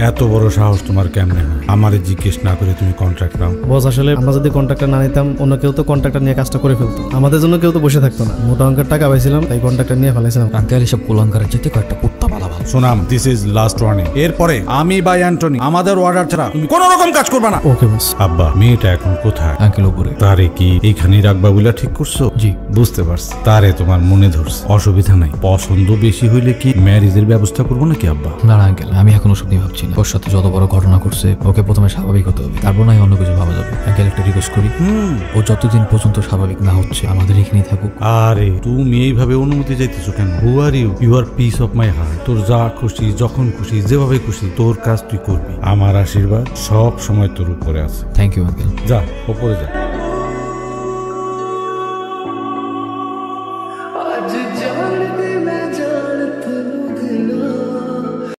এত বড় সাহস তোমার কেমনে হয়? আমারে জিজ্ঞেস না করে তুমি কন্ট্রাক্ট নাও? বস আসলে আমরা যদি কন্ট্রাক্টর না নিতাম অন্য কেউ তো কন্ট্রাক্টর নিয়ে কাজটা করে ফেলতো, আমাদের জন্য কেউ তো বসে থাকতো না। মোটা অঙ্কের টাকা পাইছিলাম তাই কন্ট্রাক্টর নিয়ে ফেলাইছিলাম। আঙ্কেল এসব কুলাঙ্কারের যেতে কয়েকটা কুত্তা পালা ভালো। Sonam, this is last warning. এরপরে আমি বা অ্যান্টনি আমাদের অর্ডার ছাড়া তুমি কোনো রকম কাজ করবে না। ওকে বস। আব্বা, মেয়েটা এখন কোথায়? আঙ্কেল উপরে। তারে কি এইখানেই রাখবা বলে ঠিক করছো? জি বুঝতে পারছি। তারে তোমার মনে ধরছে, অসুবিধা নাই। পছন্দ বেশি হইলে কি ম্যারেজের ব্যবস্থা করবো নাকি আব্বা? না আঙ্কেল, আমি এখন ওসব নিয়ে ভাবছি না। ওর সাথে যত বড় ঘটনা করছে ওকে প্রথমে স্বাভাবিক হতে হবে, তারপর না অন্য কিছু ভাবা যাবে। আঙ্কেল একটা রিকোয়েস্ট করি, ও যতদিন পর্যন্ত স্বাভাবিক না হচ্ছে আমাদের এখানেই থাকুক। আরে তুমি এইভাবে অনুমতি চাইতেছো কেন? Who are you? You are piece of my heart. তোর যা খুশি, যখন খুশি, যেভাবে খুশি তোর কাজ তুই করবি। আমার আশীর্বাদ সব সময় তোর উপরে আছে। Thank you uncle. যা উপরে যা।